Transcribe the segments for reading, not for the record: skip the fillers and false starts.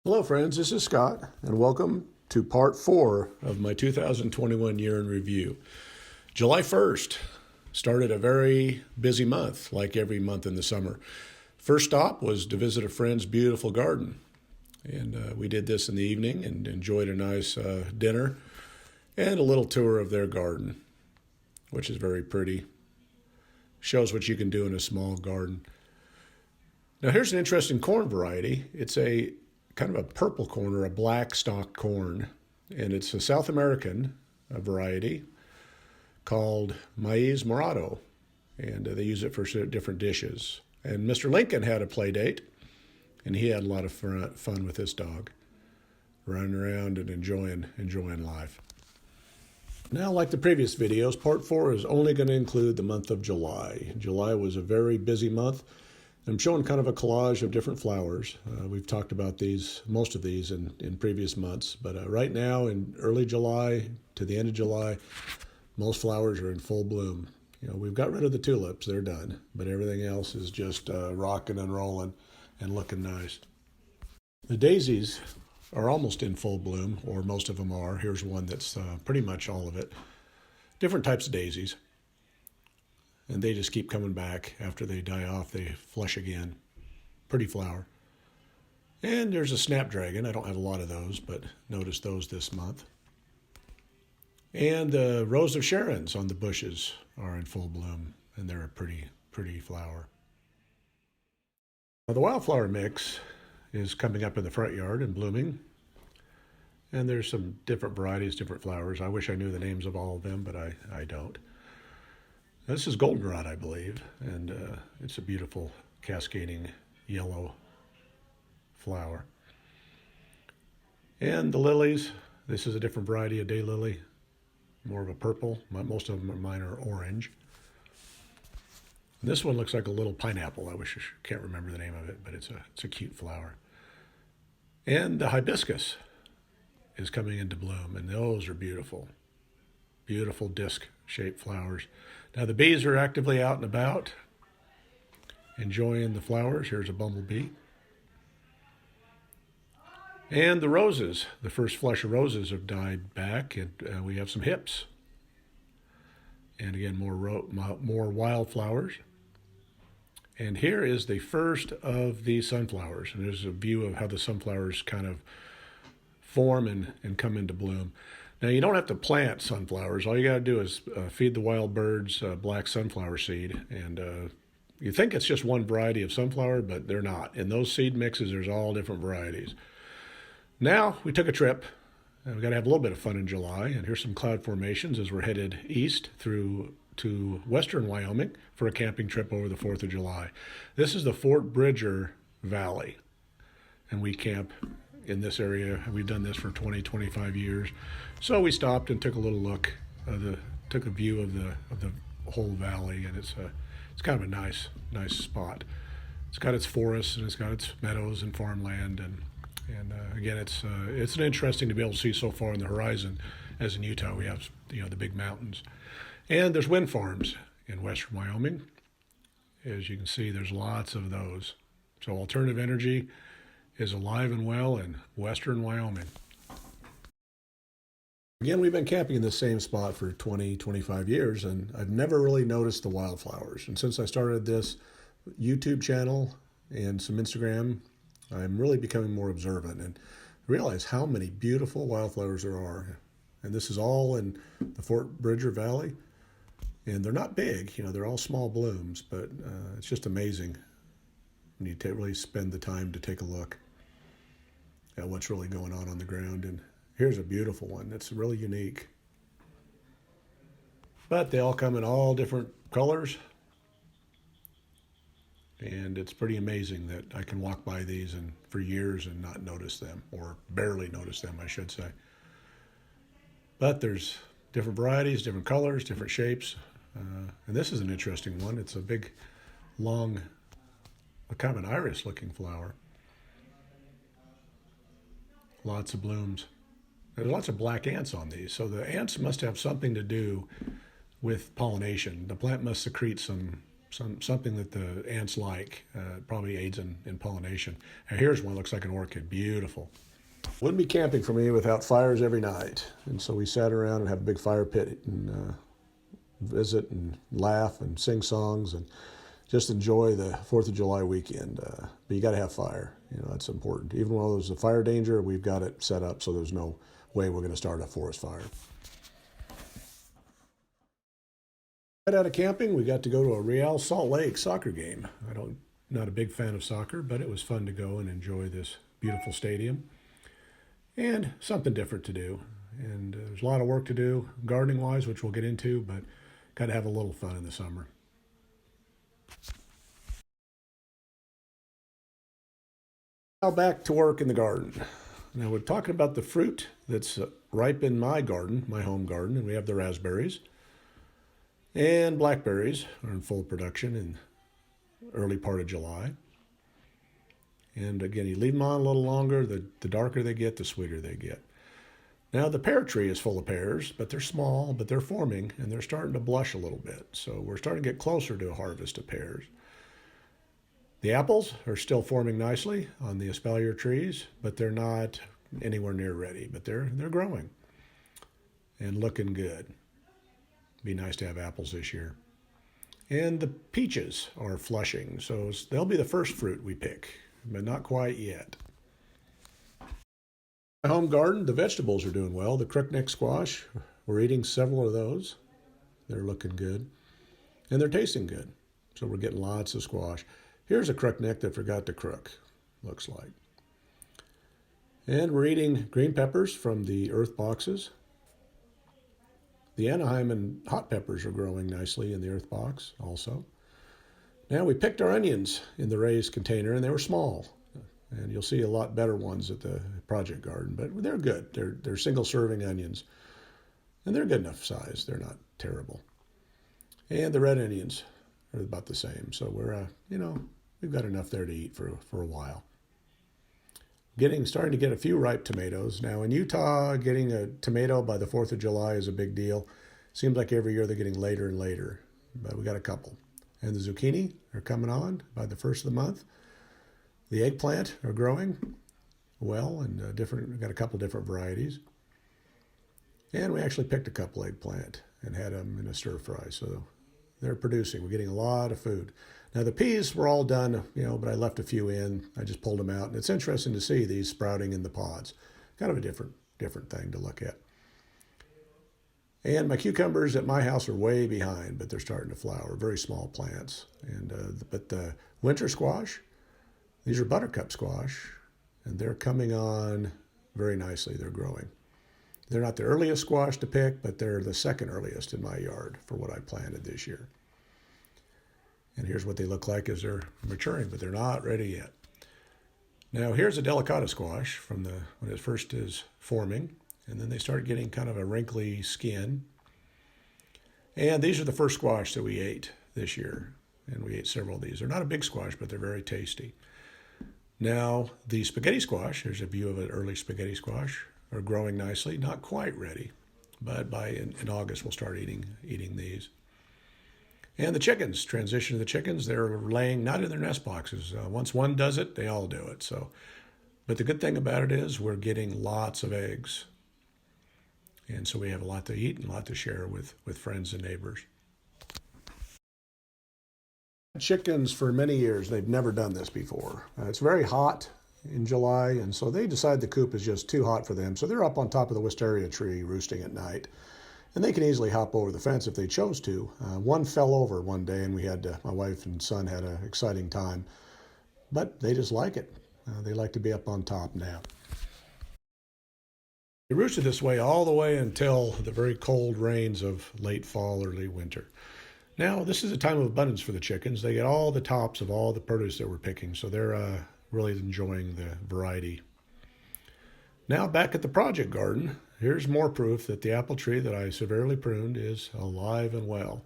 Hello friends, this is Scott, and welcome to part 4 of my 2021 year in review. July 1st started a very busy month, like every month in the summer. First stop was to visit a friend's beautiful garden, and we did this in the evening and enjoyed a nice dinner and a little tour of their garden, which is very pretty. Shows what you can do in a small garden. Now here's an interesting corn variety. It's a kind of a purple corn or a black stalk corn, and it's a South American variety called Maiz Morado, and they use it for different dishes. And Mr. Lincoln had a play date, and he had a lot of fun with this dog, running around and enjoying life. Now, like the previous videos, part 4 is only going to include the month of July. July was a very busy month. I'm showing kind of a collage of different flowers. We've talked about most of these in previous months, but right now in early July to the end of July, most flowers are in full bloom. You know, we've got rid of the tulips, they're done, but everything else is just rocking and rolling and looking nice. The daisies are almost in full bloom, or most of them are. Here's one that's pretty much all of it. Different types of daisies. And they just keep coming back. After they die off, they flush again. Pretty flower. And there's a snapdragon. I don't have a lot of those, but noticed those this month. And the Rose of Sharon's on the bushes are in full bloom, and they're a pretty flower. Now, the Wildflower mix is coming up in the front yard and blooming. And there's some different varieties, different flowers. I wish I knew the names of all of them, but I don't. This is goldenrod, I believe, and it's a beautiful cascading yellow flower. And the lilies, this is a different variety of daylily, more of a purple. Most of them, mine are orange. And this one looks like a little pineapple. I can't remember the name of it, but it's a cute flower. And the hibiscus is coming into bloom, and those are beautiful. Beautiful disc-shaped flowers. Now the bees are actively out and about, enjoying the flowers. Here's a bumblebee. And the roses, the first flush of roses have died back, and we have some hips. And again, more wildflowers. And here is the first of the sunflowers. And there's a view of how the sunflowers kind of form and come into bloom. Now, you don't have to plant sunflowers. All you got to do is feed the wild birds black sunflower seed. And you think it's just one variety of sunflower, but they're not. In those seed mixes, there's all different varieties. Now, we took a trip. And we got to have a little bit of fun in July. And here's some cloud formations as we're headed east through to western Wyoming for a camping trip over the 4th of July. This is the Fort Bridger Valley. And we camp in this area. We've done this for 25 years. So we stopped and took a little look, took a view of the whole valley, and it's kind of a nice spot. It's got its forests and it's got its meadows and farmland, and again, it's interesting to be able to see so far on the horizon. As in Utah, we have the big mountains, and there's wind farms in western Wyoming. As you can see, there's lots of those. So alternative energy is alive and well in western Wyoming. Again, we've been camping in the same spot for 25 years, and I've never really noticed the wildflowers. And since I started this YouTube channel and some Instagram, I'm really becoming more observant and realize how many beautiful wildflowers there are. And this is all in the Fort Bridger Valley. And they're not big, they're all small blooms, but it's just amazing when you really spend the time to take a look at what's really going on the ground. And here's a beautiful one that's really unique. But they all come in all different colors. And it's pretty amazing that I can walk by these for years and not notice them, or barely notice them, I should say. But there's different varieties, different colors, different shapes. And this is an interesting one. It's a big, long, kind of an iris-looking flower. Lots of blooms. There's lots of black ants on these, so the ants must have something to do with pollination. The plant must secrete some something that the ants like. Probably aids in pollination. Now here's one that looks like an orchid. Beautiful. Wouldn't be camping for me without fires every night. And so we sat around and have a big fire pit and visit and laugh and sing songs and just enjoy the 4th of July weekend. But you got to have fire. That's important. Even though there's a fire danger, we've got it set up so there's no way we're going to start a forest fire. Right out of camping, we got to go to a Real Salt Lake soccer game. Not a big fan of soccer, but it was fun to go and enjoy this beautiful stadium. And something different to do. And there's a lot of work to do gardening-wise, which we'll get into, but got to have a little fun in the summer. Now back to work in the garden. Now we're talking about the fruit that's ripe in my garden, my home garden, and we have the raspberries. And blackberries are in full production in early part of July. And again, you leave them on a little longer, the darker they get, the sweeter they get. Now the pear tree is full of pears, but they're small, but they're forming, and they're starting to blush a little bit. So we're starting to get closer to a harvest of pears. The apples are still forming nicely on the espalier trees, but they're not anywhere near ready, but they're growing and looking good. Be nice to have apples this year. And the peaches are flushing, so they'll be the first fruit we pick, but not quite yet. My home garden, the vegetables are doing well. The Crookneck Squash, we're eating several of those. They're looking good, and they're tasting good. So we're getting lots of squash. Here's a crookneck that forgot to crook, looks like. And we're eating green peppers from the earth boxes. The Anaheim and hot peppers are growing nicely in the earth box also. Now we picked our onions in the raised container, and they were small. And you'll see a lot better ones at the project garden, but they're good. They're single-serving onions, and they're good enough size. They're not terrible. And the red onions are about the same. So we're, we've got enough there to eat for a while. Starting to get a few ripe tomatoes. Now in Utah, getting a tomato by the 4th of July is a big deal. Seems like every year they're getting later and later, but we got a couple. And the zucchini are coming on by the 1st of the month. The eggplant are growing well, and we've got a couple different varieties. And we actually picked a couple eggplant and had them in a stir fry, so they're producing. We're getting a lot of food. Now the peas were all done, but I left a few in. I just pulled them out, and it's interesting to see these sprouting in the pods. Kind of a different thing to look at. And my cucumbers at my house are way behind, but they're starting to flower. Very small plants. But the winter squash, these are buttercup squash, and they're coming on very nicely. They're growing. They're not the earliest squash to pick, but they're the second earliest in my yard for what I planted this year. And here's what they look like as they're maturing, but they're not ready yet. Now here's a Delicata squash from when it first is forming, and then they start getting kind of a wrinkly skin. And these are the first squash that we ate this year, and we ate several of these. They're not a big squash, but they're very tasty. Now the spaghetti squash, here's a view of an early spaghetti squash, are growing nicely, not quite ready, but in August we'll start eating these. And the chickens, transition to the chickens, they're laying not in their nest boxes. Once one does it, they all do it. But the good thing about it is we're getting lots of eggs. And so we have a lot to eat and a lot to share with friends and neighbors. Chickens for many years, they've never done this before. It's very hot in July, and so they decide the coop is just too hot for them. So they're up on top of the wisteria tree roosting at night. And they can easily hop over the fence if they chose to. One fell over one day, and my wife and son had an exciting time. But they just like it. They like to be up on top now. They roosted this way all the way until the very cold rains of late fall, early winter. Now, this is a time of abundance for the chickens. They get all the tops of all the produce that we're picking, so they're really enjoying the variety. Now, back at the project garden, here's more proof that the apple tree that I severely pruned is alive and well.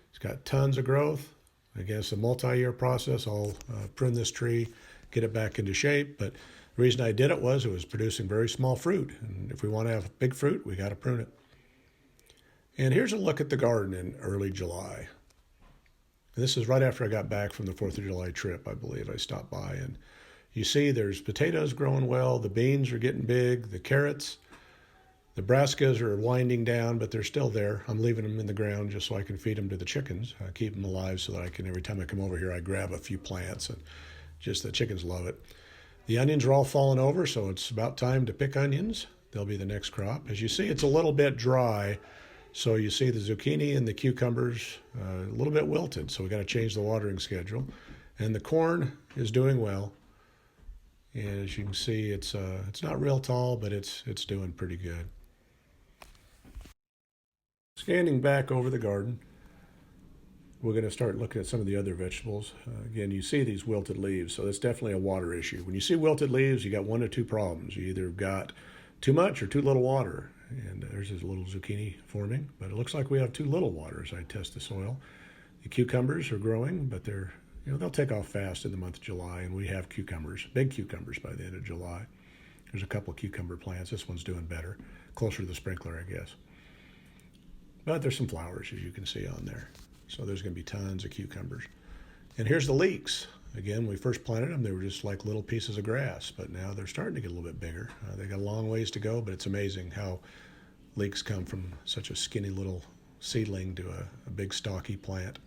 It's got tons of growth. Again, it's a multi-year process. I'll prune this tree, get it back into shape. But the reason I did it was producing very small fruit. And if we want to have big fruit, we got to prune it. And here's a look at the garden in early July. And this is right after I got back from the 4th of July trip, I believe. I stopped by, and you see there's potatoes growing well, the beans are getting big, the carrots, the brassicas are winding down, but they're still there. I'm leaving them in the ground just so I can feed them to the chickens, keep them alive so that I can, every time I come over here, I grab a few plants, and just the chickens love it. The onions are all falling over, so it's about time to pick onions. They'll be the next crop. As you see, it's a little bit dry, so you see the zucchini and the cucumbers a little bit wilted, so we got to change the watering schedule. And the corn is doing well. And as you can see, it's not real tall, but it's doing pretty good. Scanning back over the garden, we're going to start looking at some of the other vegetables. Again, you see these wilted leaves, so that's definitely a water issue. When you see wilted leaves, you got one or two problems. You either got too much or too little water. And there's this little zucchini forming, but it looks like we have too little water as I test the soil. The cucumbers are growing, but they'll take off fast in the month of July, and we have cucumbers, big cucumbers by the end of July. There's a couple of cucumber plants. This one's doing better, closer to the sprinkler, I guess. But there's some flowers, as you can see on there. So there's going to be tons of cucumbers. And here's the leeks. Again, when we first planted them, they were just like little pieces of grass, but now they're starting to get a little bit bigger. They got a long ways to go, but it's amazing how leeks come from such a skinny little seedling to a big stocky plant.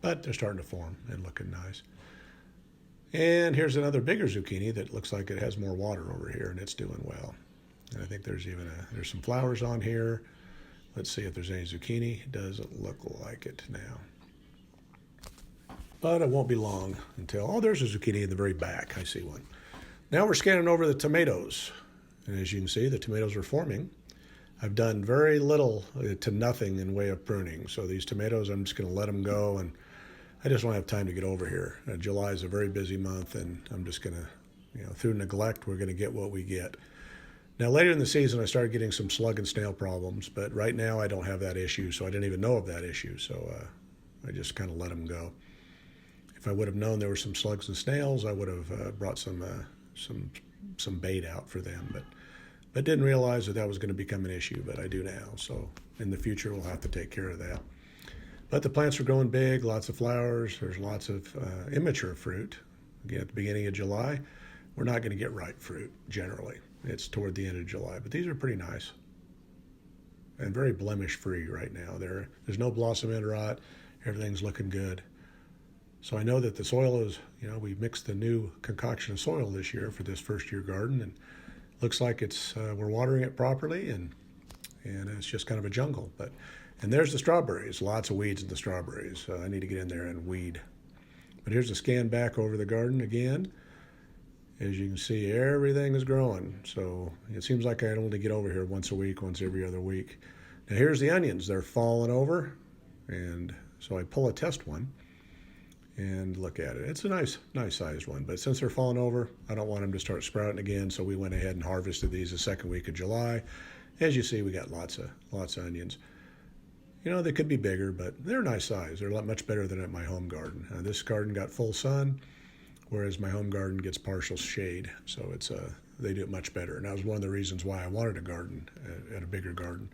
But they're starting to form and looking nice. And here's another bigger zucchini that looks like it has more water over here, and it's doing well. And I think there's there's some flowers on here. Let's see if there's any zucchini. It doesn't look like it now. But it won't be long until, there's a zucchini in the very back. I see one. Now we're scanning over the tomatoes. And as you can see, the tomatoes are forming. I've done very little to nothing in way of pruning. So these tomatoes, I'm just going to let them go, and I just don't have time to get over here. July is a very busy month, and I'm just going to, through neglect, we're going to get what we get. Now, later in the season, I started getting some slug and snail problems, but right now I don't have that issue, so I didn't even know of that issue. So I just kind of let them go. If I would have known there were some slugs and snails, I would have brought some bait out for them, but didn't realize that was going to become an issue, but I do now. So in the future, we'll have to take care of that. But the plants are growing big, lots of flowers. There's lots of immature fruit. Again, at the beginning of July, we're not going to get ripe fruit generally. It's toward the end of July, but these are pretty nice and very blemish-free right now. There's no blossom end rot. Everything's looking good. So I know that the soil is, we mixed the new concoction of soil this year for this first-year garden, and looks like we're watering it properly, and it's just kind of a jungle. And there's the strawberries. Lots of weeds in the strawberries. I need to get in there and weed. But here's a scan back over the garden again. As you can see, everything is growing. So it seems like I only get over here once a week, once every other week. Now here's the onions. They're falling over. And so I pull a test one and look at it. It's a nice sized one. But since they're falling over, I don't want them to start sprouting again. So we went ahead and harvested these the second week of July. As you see, we got lots of onions. They could be bigger, but they're a nice size. They're much better than at my home garden. This garden got full sun, whereas my home garden gets partial shade. So they do it much better. And that was one of the reasons why I wanted a garden, at a bigger garden.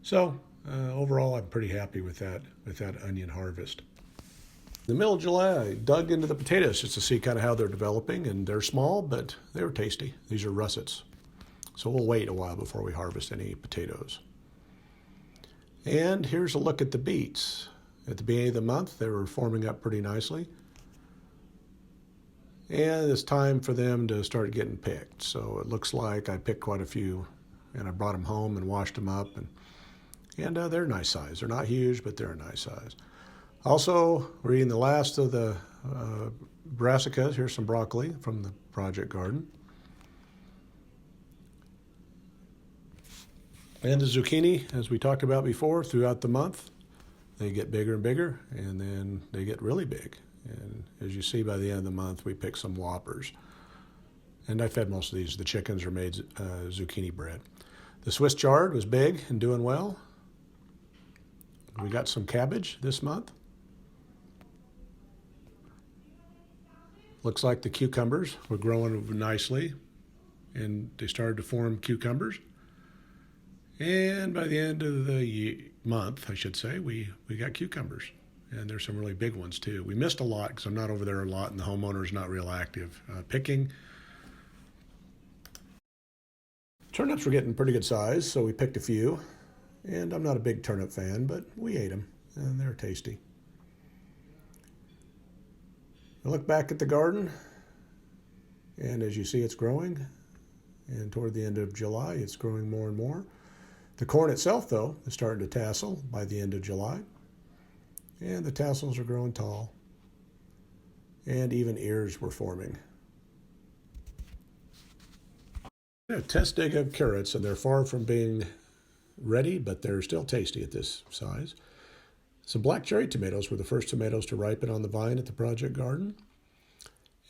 So overall, I'm pretty happy with that onion harvest. In the middle of July, I dug into the potatoes just to see kind of how they're developing, and they're small, but they were tasty. These are russets. So we'll wait a while before we harvest any potatoes. And here's a look at the beets. At the beginning of the month, they were forming up pretty nicely. And it's time for them to start getting picked. So it looks like I picked quite a few, and I brought them home and washed them up. And they're a nice size. They're not huge, but they're a nice size. Also, we're eating the last of the brassicas. Here's some broccoli from the project garden. And the zucchini, as we talked about before, throughout the month, they get bigger and bigger, and then they get really big. And as you see, by the end of the month, we pick some whoppers. And I fed most of these. The chickens are made zucchini bread. The Swiss chard was big and doing well. We got some cabbage this month. Looks like the cucumbers were growing nicely, and they started to form cucumbers. And by the end of the month, I should say, we got cucumbers. and there's some really big ones too. We missed a lot because I'm not over there a lot and the homeowner's not real active picking. Turnips were getting pretty good size, so we picked a few. And I'm not a big turnip fan, but we ate them, and they're tasty. I look back at the garden, and as you see, it's growing. And toward the end of July, it's growing more and more. The corn itself, though, is starting to tassel by the end of July. And the tassels are growing tall. And even ears were forming. A test dig of carrots, and they're far from being ready, but they're still tasty at this size. Some black cherry tomatoes were the first tomatoes to ripen on the vine at the project garden.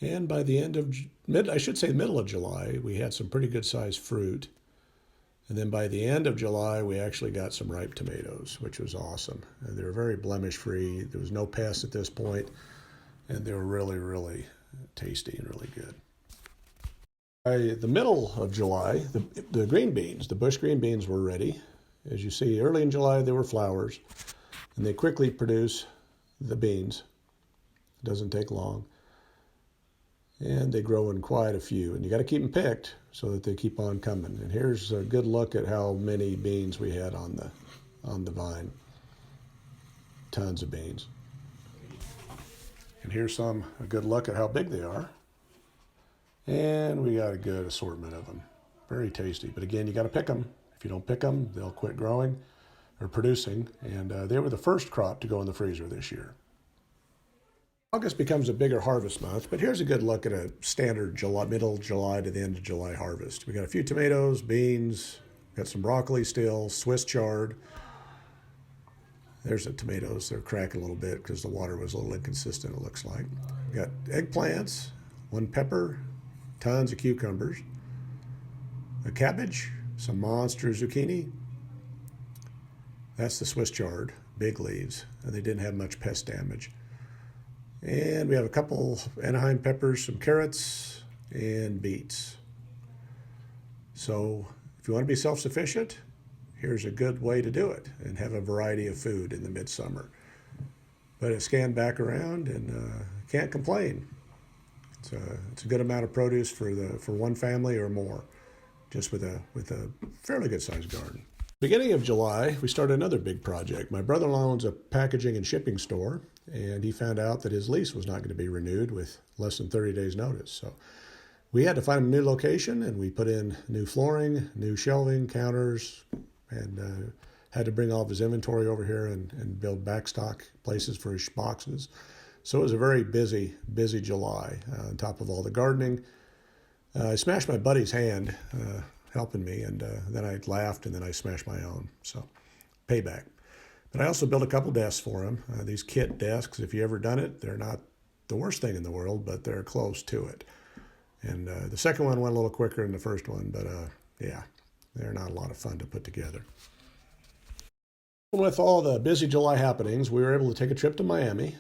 And by the end of middle of July, we had some pretty good sized fruit. And then by the end of July, we actually got some ripe tomatoes, which was awesome. And they were very blemish free. There was no pests at this point, and they were really, really tasty and really good. By the middle of July, the green beans, the bush green beans were ready. As you see, early in July, they were flowers, and they quickly produce the beans. It doesn't take long. And they grow in quite a few. And you got to keep them picked so that they keep on coming. And here's a good look at how many beans we had on the vine. Tons of beans. And here's a good look at how big they are. And we got a good assortment of them. Very tasty. But again, you got to pick them. If you don't pick them, they'll quit growing or producing. And they were the first crop to go in the freezer this year. August becomes a bigger harvest month, but here's a good look at a standard middle July to the end of July harvest. We got a few tomatoes, beans, got some broccoli still, Swiss chard. There's the tomatoes. They're cracking a little bit because the water was a little inconsistent, it looks like. We got eggplants, one pepper, tons of cucumbers, a cabbage, some monster zucchini. That's the Swiss chard, big leaves, and they didn't have much pest damage. And we have a couple Anaheim peppers, some carrots, and beets. So if you want to be self-sufficient, here's a good way to do it and have a variety of food in the midsummer. But it scanned back around and can't complain. It's a good amount of produce for one family or more, just with a fairly good sized garden. Beginning of July, we started another big project. My brother-in-law owns a packaging and shipping store, and he found out that his lease was not going to be renewed with less than 30 days notice. So we had to find a new location, and we put in new flooring, new shelving, counters, and had to bring all of his inventory over here and build backstock places for his boxes. So it was a very busy July on top of all the gardening. I smashed my buddy's hand helping me, and then I laughed, and then I smashed my own. So payback. But I also built a couple desks for him. These kit desks, if you ever done it, they're not the worst thing in the world, but they're close to it. And the second one went a little quicker than the first one, but yeah, they're not a lot of fun to put together. With all the busy July happenings, we were able to take a trip to Miami.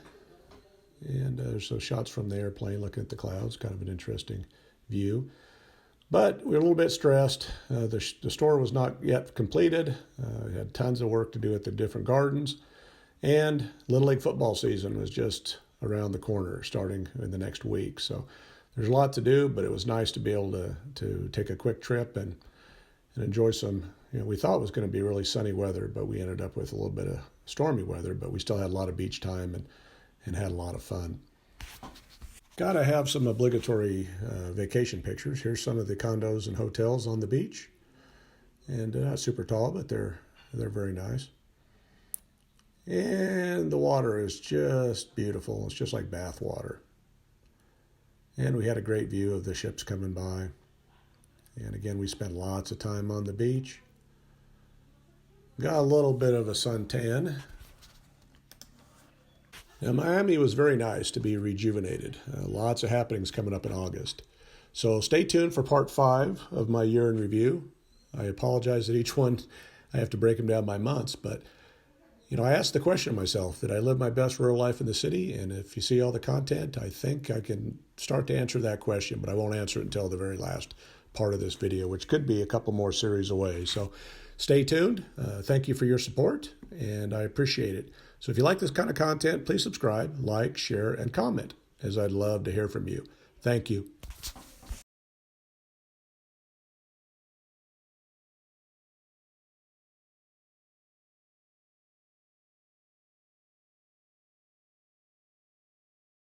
And there's some shots from the airplane looking at the clouds, kind of an interesting view. But we were a little bit stressed. The store was not yet completed. We had tons of work to do at the different gardens. And Little League football season was just around the corner, starting in the next week. So there's a lot to do, but it was nice to be able to take a quick trip and enjoy some, we thought it was going to be really sunny weather, but we ended up with a little bit of stormy weather, but we still had a lot of beach time and had a lot of fun. Got to have some obligatory vacation pictures. Here's some of the condos and hotels on the beach. And not super tall, but they're very nice. And the water is just beautiful. It's just like bath water. And we had a great view of the ships coming by. And again, we spent lots of time on the beach. Got a little bit of a suntan. Now, Miami was very nice to be rejuvenated. Lots of happenings coming up in August. So stay tuned for part 5 of my year in review. I apologize that each one, I have to break them down by months, but I asked the question of myself, did I live my best rural life in the city? And if you see all the content, I think I can start to answer that question, but I won't answer it until the very last part of this video, which could be a couple more series away. So stay tuned. Thank you for your support, and I appreciate it. So if you like this kind of content, please subscribe, like, share, and comment, as I'd love to hear from you. Thank you.